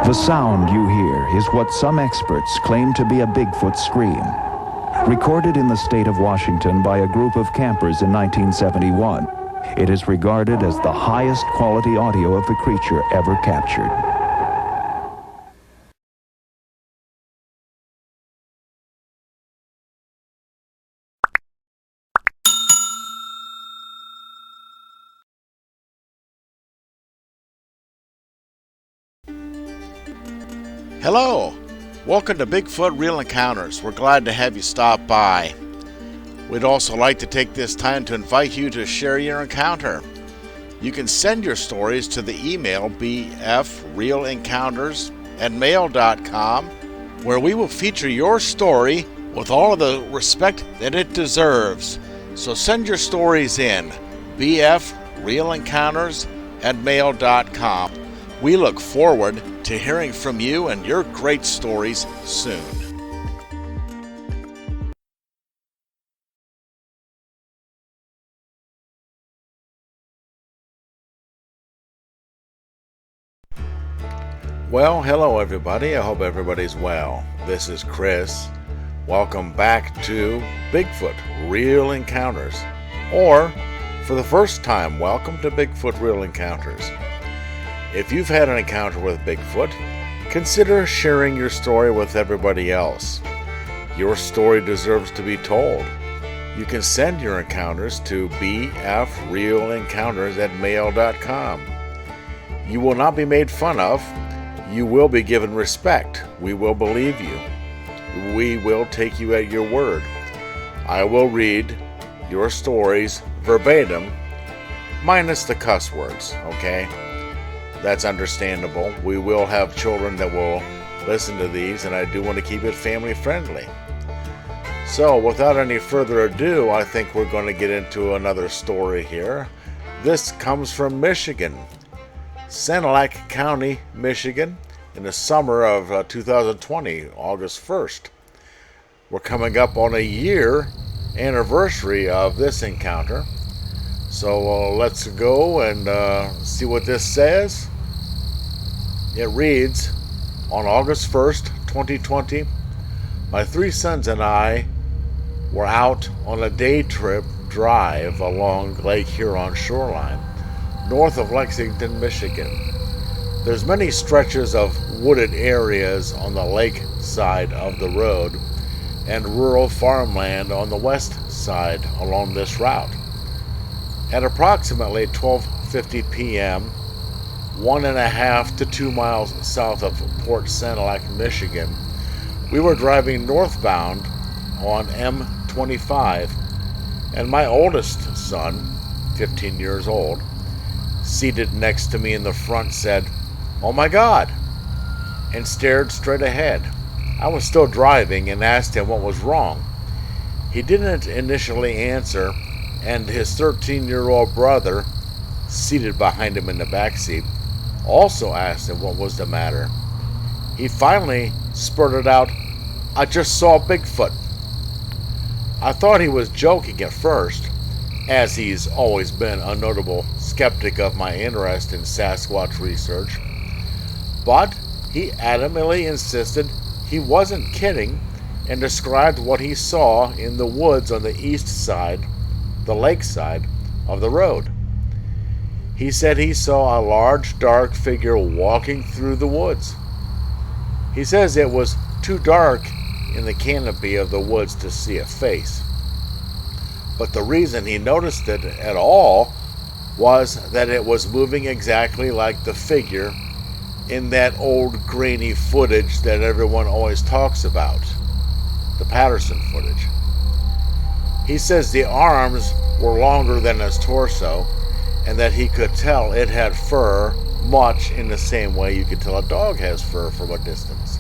The sound you hear is what some experts claim to be a Bigfoot scream. Recorded in the state of Washington by a group of campers in 1971, it is regarded as the highest quality audio of the creature ever captured. Hello! Welcome to Bigfoot Real Encounters. We're glad to have you stop by. We'd also like to take this time to invite you to share your encounter. You can send your stories to the email bfrealencounters@mail.com, where we will feature your story with all of the respect that it deserves. So send your stories in, bfrealencounters@mail.com. We look forward to hearing from you and your great stories soon. Well, hello everybody. I hope everybody's well. This is Chris. Welcome back to Bigfoot Real Encounters. Or, for the first time, welcome to Bigfoot Real Encounters. If you've had an encounter with Bigfoot, consider sharing your story with everybody else. Your story deserves to be told. You can send your encounters to bfrealencounters@mail.com. You will not be made fun of. You will be given respect. We will believe you. We will take you at your word. I will read your stories verbatim, minus the cuss words, okay? That's understandable. We will have children that will listen to these, and I do want to keep it family friendly. So, without any further ado, I think we're going to get into another story here. This comes from Michigan, Sanilac County, Michigan, in the summer of 2020, August 1st. We're coming up on a year anniversary of this encounter. So let's go and see what this says. It reads, on August 1st, 2020, my three sons and I were out on a day trip drive along Lake Huron shoreline, north of Lexington, Michigan. There's many stretches of wooded areas on the lake side of the road and rural farmland on the west side along this route. At approximately 12:50 p.m., 1.5 to 2 miles south of Port Sanilac, Michigan, we were driving northbound on M25, and my oldest son, 15 years old, seated next to me in the front, said, "Oh my God," and stared straight ahead. I was still driving and asked him what was wrong. He didn't initially answer, and his 13-year-old brother, seated behind him in the back seat, also asked him what was the matter. He finally spurted out, "I just saw Bigfoot." I thought he was joking at first, as he's always been a notable skeptic of my interest in Sasquatch research, but he adamantly insisted he wasn't kidding and described what he saw in the woods on the east side, the lake side of the road. He said he saw a large dark figure walking through the woods. He says it was too dark in the canopy of the woods to see a face, but the reason he noticed it at all was that it was moving exactly like the figure in that old grainy footage that everyone always talks about, the Patterson footage. He says the arms were longer than his torso, and that he could tell it had fur much in the same way you could tell a dog has fur from a distance.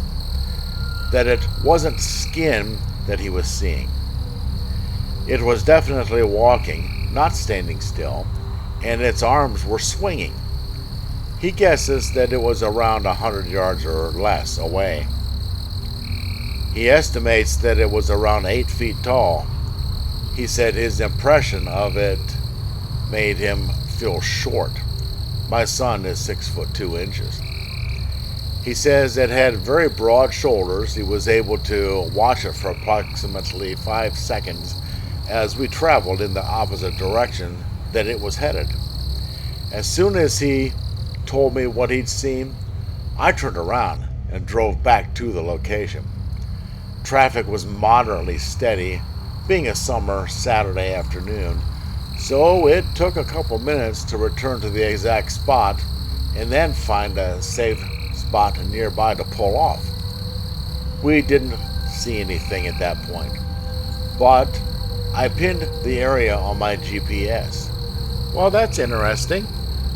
That it wasn't skin that he was seeing. It was definitely walking, not standing still, and its arms were swinging. He guesses that it was around 100 yards or less away. He estimates that it was around 8 feet tall. He said his impression of it made him feel short. My son is 6'2". He says it had very broad shoulders. He was able to watch it for approximately 5 seconds as we traveled in the opposite direction that it was headed. As soon as he told me what he'd seen, I turned around and drove back to the location. Traffic was moderately steady, being a summer Saturday afternoon, so it took a couple minutes to return to the exact spot and then find a safe spot nearby to pull off. We didn't see anything at that point, but I pinned the area on my GPS. Well, that's interesting.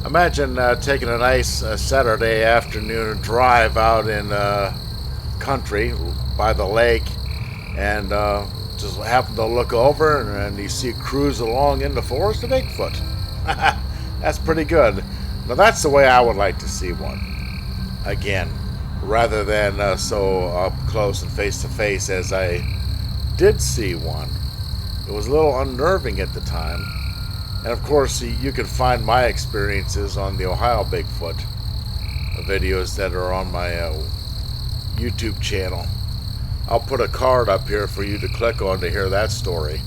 Imagine taking a nice Saturday afternoon drive out in country by the lake and just happen to look over and you see cruise along in the forest of Bigfoot. That's pretty good. Now that's the way I would like to see one. Again, rather than so up close and face to face as I did see one. It was a little unnerving at the time. And of course, you can find my experiences on the Ohio Bigfoot videos that are on my YouTube channel. I'll put a card up here for you to click on to hear that story.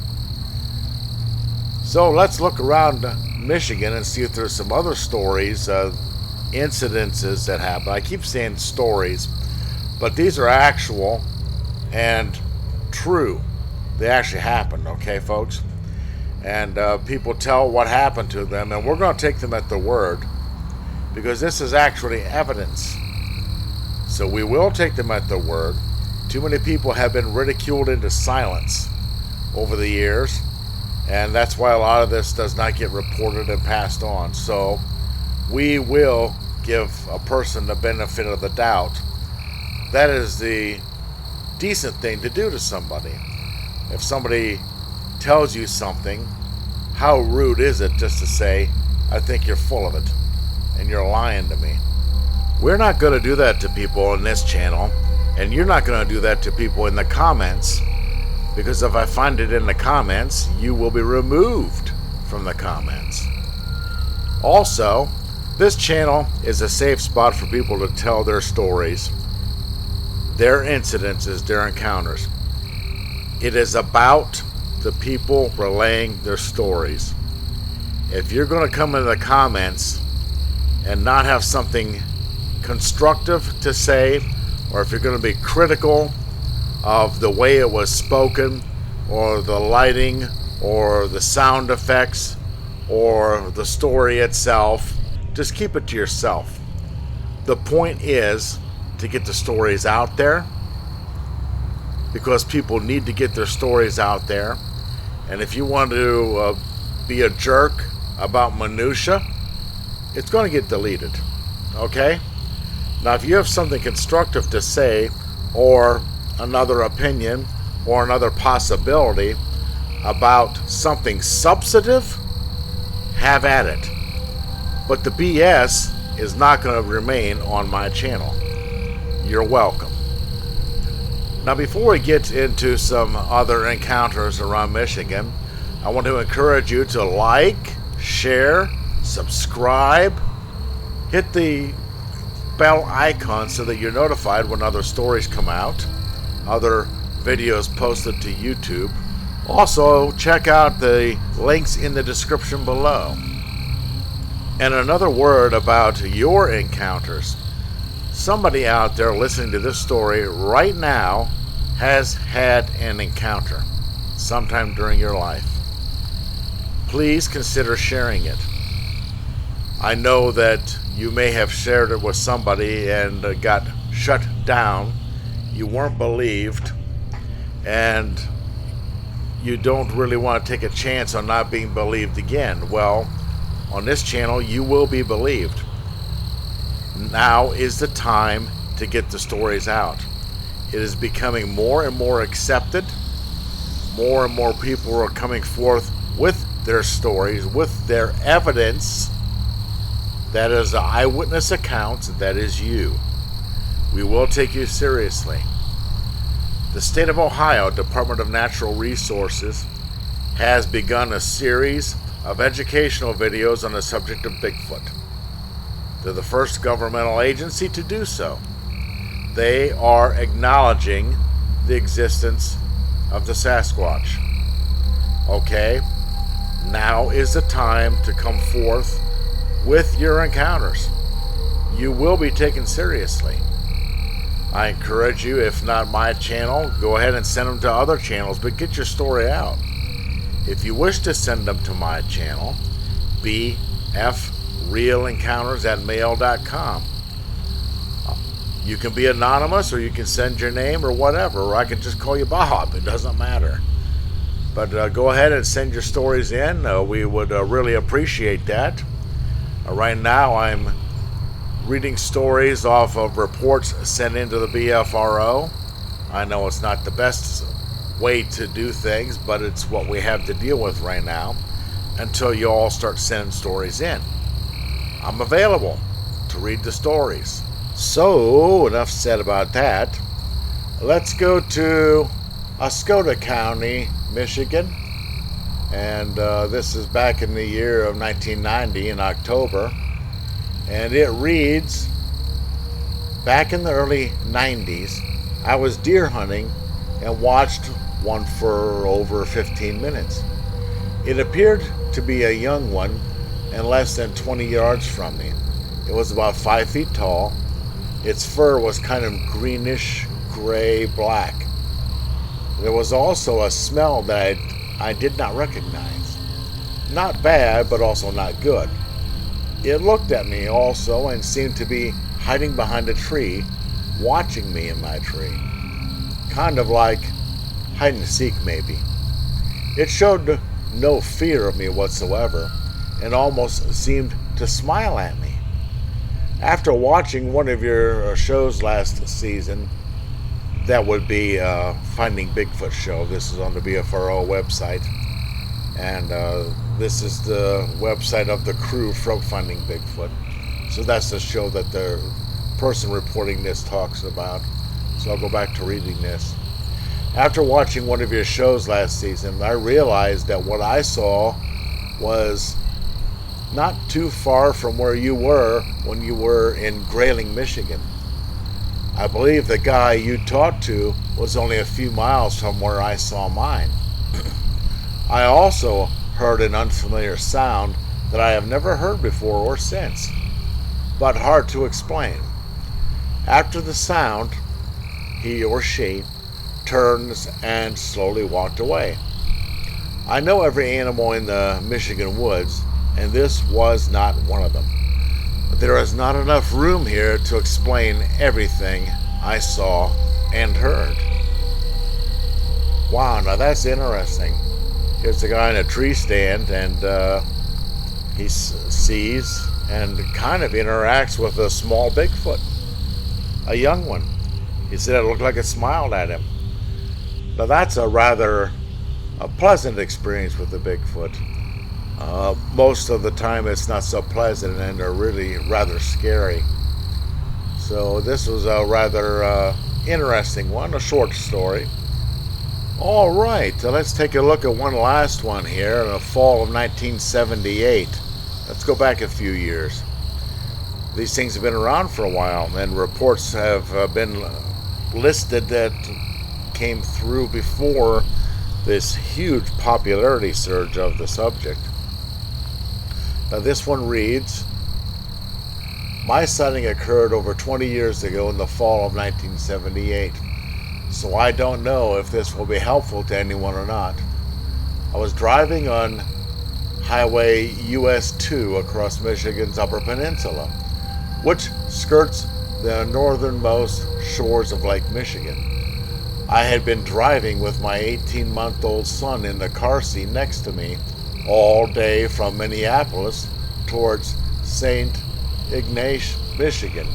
So let's look around Michigan and see if there's some other stories, incidences that happen. I keep saying stories, but these are actual and true. They actually happened, okay, folks? And people tell what happened to them, and we're going to take them at their word because this is actually evidence. So we will take them at their word. Too many people have been ridiculed into silence over the years, and that's why a lot of this does not get reported and passed on. So we will give a person the benefit of the doubt. That is the decent thing to do to somebody. If somebody tells you something, how rude is it just to say, I think you're full of it and you're lying to me? We're not going to do that to people on this channel, and you're not going to do that to people in the comments, because if I find it in the comments, you will be removed from the comments. Also, this channel is a safe spot for people to tell their stories, their incidences, their encounters. It is about the people relaying their stories. If you're going to come into the comments and not have something constructive to say, or if you're going to be critical of the way it was spoken, or the lighting, or the sound effects, or the story itself, just keep it to yourself. The point is to get the stories out there, because people need to get their stories out there. And if you want to be a jerk about minutia, it's going to get deleted. Okay? Now, if you have something constructive to say, or another opinion, or another possibility about something substantive, have at it. But the BS is not going to remain on my channel. You're welcome. Now, before we get into some other encounters around Michigan, I want to encourage you to like, share, subscribe, hit the bell icon so that you're notified when other stories come out, other videos posted to YouTube. Also, check out the links in the description below. And another word about your encounters. Somebody out there listening to this story right now has had an encounter sometime during your life. Please consider sharing it. I know that you may have shared it with somebody and got shut down. You weren't believed, and you don't really want to take a chance on not being believed again. Well, on this channel, you will be believed. Now is the time to get the stories out. It is becoming more and more accepted. More and more people are coming forth with their stories, with their evidence. That is eyewitness accounts. That is you. We will take you seriously. The State of Ohio Department of Natural Resources has begun a series of educational videos on the subject of Bigfoot. They're the first governmental agency to do so. They are acknowledging the existence of the Sasquatch. Okay? Now is the time to come forth with your encounters. You will be taken seriously. I encourage you, if not my channel, go ahead and send them to other channels, but get your story out. If you wish to send them to my channel, bfrealencounters@mail.com. You can be anonymous, or you can send your name or whatever, or I can just call you Bob. It doesn't matter. But go ahead and send your stories in. We would really appreciate that. Right now I'm reading stories off of reports sent into the BFRO. I know it's not the best way to do things, but it's what we have to deal with right now until you all start sending stories in. I'm available to read the stories. So, enough said about that. Let's go to Oscoda County, Michigan. And this is back in the year of 1990 in October. And it reads, back in the early 90s, I was deer hunting and watched one for over 15 minutes. It appeared to be a young one and less than 20 yards from me. It was about 5 feet tall. Its fur was kind of greenish, gray, black. There was also a smell that I did not recognize. Not bad, but also not good. It looked at me also and seemed to be hiding behind a tree, watching me in my tree. Kind of like hide and seek, maybe. It showed no fear of me whatsoever and almost seemed to smile at me. After watching one of your shows last season, that would be Finding Bigfoot show. This is on the BFRO website. And this is the website of the crew from Finding Bigfoot. So that's the show that the person reporting this talks about. So I'll go back to reading this. After watching one of your shows last season, I realized that what I saw was not too far from where you were when you were in Grayling, Michigan. I believe the guy you talked to was only a few miles from where I saw mine. I also heard an unfamiliar sound that I have never heard before or since, but hard to explain. After the sound, he or she turns and slowly walked away. I know every animal in the Michigan woods, and this was not one of them. But there is not enough room here to explain everything I saw and heard. Wow, now that's interesting. Here's a guy in a tree stand, and he sees and kind of interacts with a small Bigfoot, a young one. He said it looked like it smiled at him. Now that's a rather pleasant experience with the Bigfoot. Most of the time it's not so pleasant, and they're really rather scary. So this was a rather interesting one, a short story. All right, let's take a look at one last one here in the fall of 1978. Let's go back a few years. These things have been around for a while, and reports have been listed that came through before this huge popularity surge of the subject. Now this one reads, my sighting occurred over 20 years ago in the fall of 1978, so I don't know if this will be helpful to anyone or not. I was driving on Highway US 2 across Michigan's Upper Peninsula, which skirts the northernmost shores of Lake Michigan. I had been driving with my 18-month-old son in the car seat next to me all day from Minneapolis towards St. Ignace, Michigan,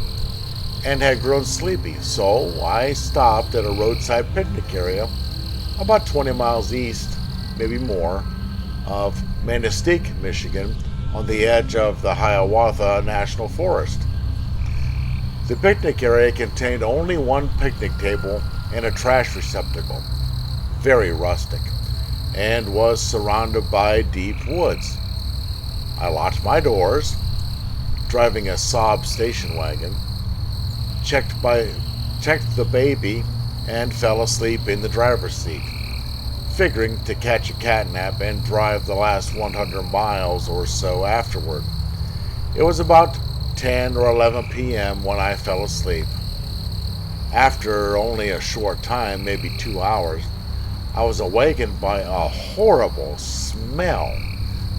and had grown sleepy, so I stopped at a roadside picnic area about 20 miles east, maybe more, of Manistique, Michigan, on the edge of the Hiawatha National Forest. The picnic area contained only one picnic table and a trash receptacle, very rustic, and was surrounded by deep woods. I locked my doors, driving a Saab station wagon, checked checked the baby, and fell asleep in the driver's seat, figuring to catch a catnap and drive the last 100 miles or so afterward. It was about 10 or 11 p.m. when I fell asleep. After only a short time, maybe 2 hours, I was awakened by a horrible smell,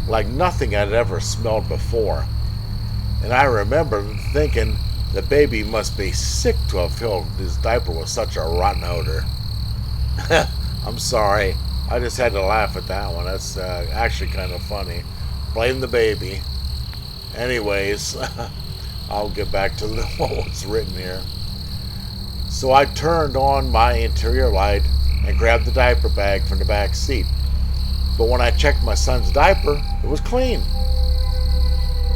like nothing I'd ever smelled before. And I remember thinking the baby must be sick to have filled his diaper with such a rotten odor. I'm sorry, I just had to laugh at that one. That's actually kind of funny. Blame the baby. Anyways, I'll get back to what's written here. So I turned on my interior light and grabbed the diaper bag from the back seat. But when I checked my son's diaper, it was clean.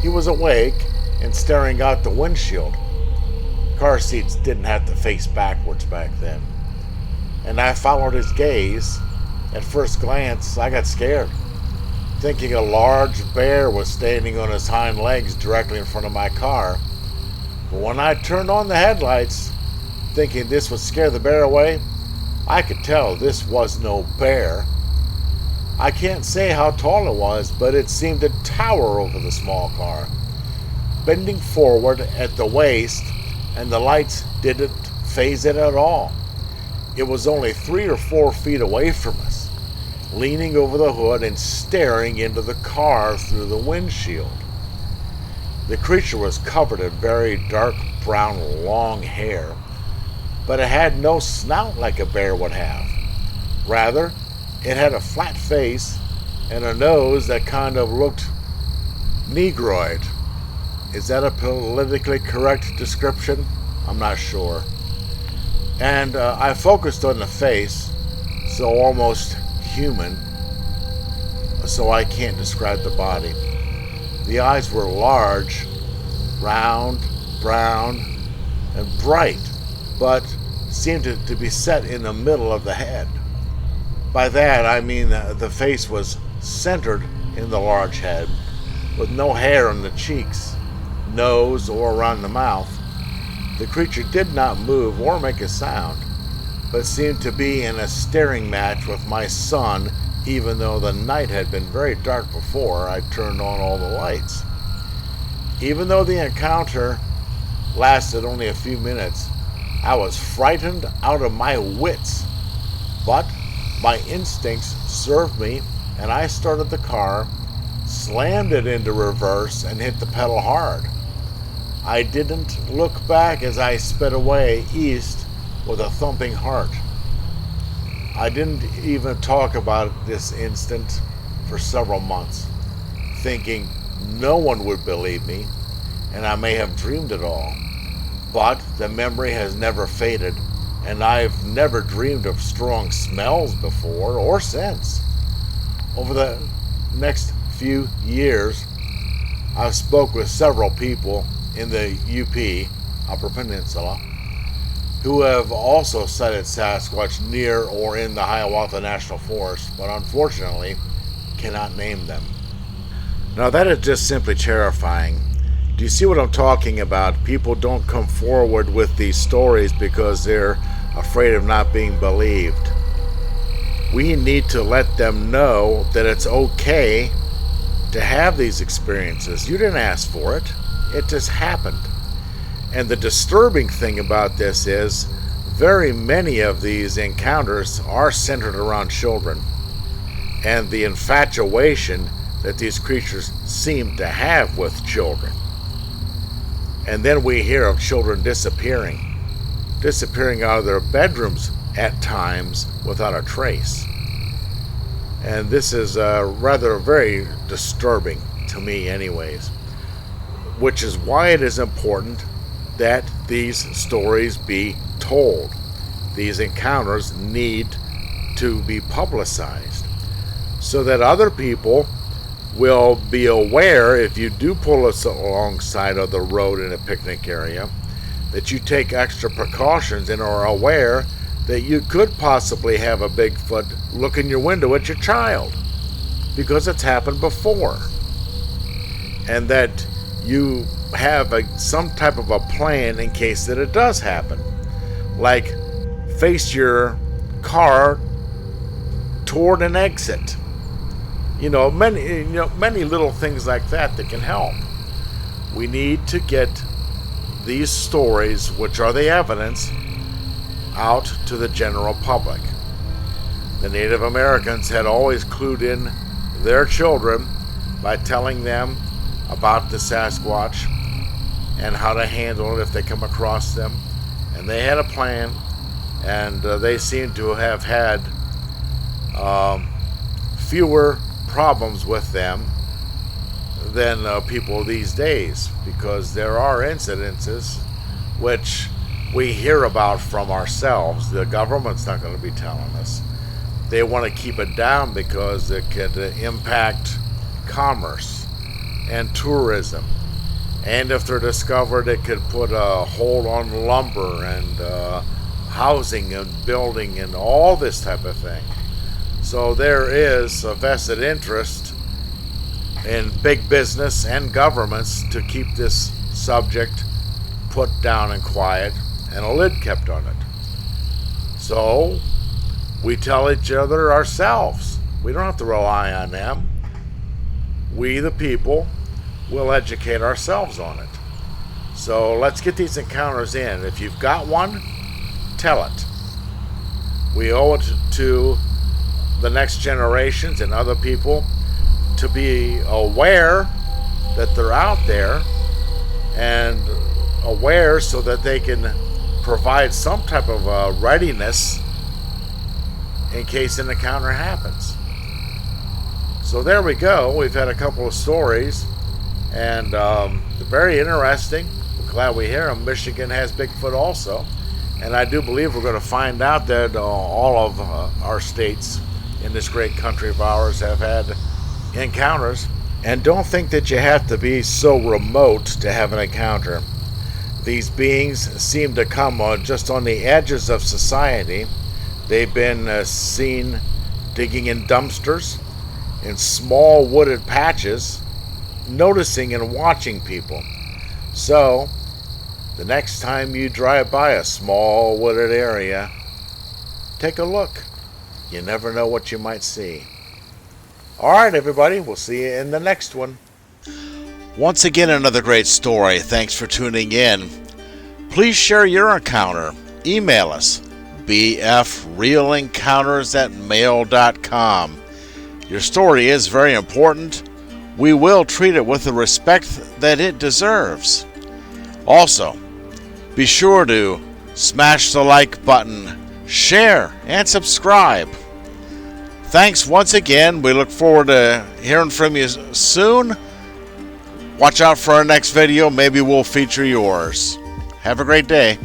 He was awake and staring out the windshield. Car seats didn't have to face backwards back then. And I followed his gaze. At first glance, I got scared, thinking a large bear was standing on his hind legs directly in front of my car. But when I turned on the headlights, thinking this would scare the bear away, I could tell this was no bear. I can't say how tall it was, but it seemed to tower over the small car, bending forward at the waist, and the lights didn't phase it at all. It was only 3 or 4 feet away from us, leaning over the hood and staring into the car through the windshield. The creature was covered in very dark brown long hair, but it had no snout like a bear would have. Rather, it had a flat face and a nose that kind of looked negroid. Is that a politically correct description? I'm not sure. And I focused on the face, so almost human, so I can't describe the body. The eyes were large, round, brown, and bright, but seemed to be set in the middle of the head. By that I mean the face was centered in the large head, with no hair on the cheeks, nose, or around the mouth. The creature did not move or make a sound, but seemed to be in a staring match with my son, even though the night had been very dark before I turned on all the lights. Even though the encounter lasted only a few minutes, I was frightened out of my wits, but my instincts served me, and I started the car, slammed it into reverse, and hit the pedal hard. I didn't look back as I sped away east with a thumping heart. I didn't even talk about this instant for several months, thinking no one would believe me, and I may have dreamed it all. But the memory has never faded, and I've never dreamed of strong smells before or since. Over the next few years, I've spoke with several people in the UP, Upper Peninsula, who have also sighted Sasquatch near or in the Hiawatha National Forest, but unfortunately cannot name them. Now that is just simply terrifying. Do you see what I'm talking about? People don't come forward with these stories because they're afraid of not being believed. We need to let them know that it's okay to have these experiences. You didn't ask for it. It just happened. And the disturbing thing about this is very many of these encounters are centered around children and the infatuation that these creatures seem to have with children. And then we hear of children disappearing out of their bedrooms at times without a trace. And this is rather very disturbing to me anyways, which is why it is important that these stories be told. These encounters need to be publicized so that other people will be aware, if you do pull us alongside of the road in a picnic area, that you take extra precautions and are aware that you could possibly have a Bigfoot look in your window at your child because it's happened before, and that you have some type of a plan in case that it does happen. like face your car toward an exit. Many little things like that can help. We need to get these stories, which are the evidence, out to the general public. The Native Americans had always clued in their children by telling them about the Sasquatch and how to handle it if they come across them. And they had a plan, and they seem to have had fewer problems with them than people these days, because there are incidences which we hear about from ourselves. The government's not going to be telling us. They want to keep it down because it could impact commerce and tourism. And if they're discovered, it could put a hold on lumber and housing and building and all this type of thing. So there is a vested interest in big business and governments to keep this subject put down and quiet and a lid kept on it. So we tell each other ourselves. We don't have to rely on them. We, the people, will educate ourselves on it. So let's get these encounters in. If you've got one, tell it. We owe it to the next generations and other people to be aware that they're out there, and aware so that they can provide some type of readiness in case an encounter happens. So there we go. We've had a couple of stories, and very interesting. We're glad we hear them. Michigan has Bigfoot also, and I do believe we're going to find out that all of our states in this great country of ours have had encounters. And don't think that you have to be so remote to have an encounter. These beings seem to come just on the edges of society. They've been seen digging in dumpsters, in small wooded patches, noticing and watching people. So the next time you drive by a small wooded area, take a look. You never know what you might see. All right, everybody, we'll see you in the next one. Once again, another great story. Thanks for tuning in. Please share your encounter. Email us, bfrealencounters@mail.com. Your story is very important. We will treat it with the respect that it deserves. Also, be sure to smash the like button, share, and subscribe. Thanks once again. We look forward to hearing from you soon. Watch out for our next video. Maybe we'll feature yours. Have a great day.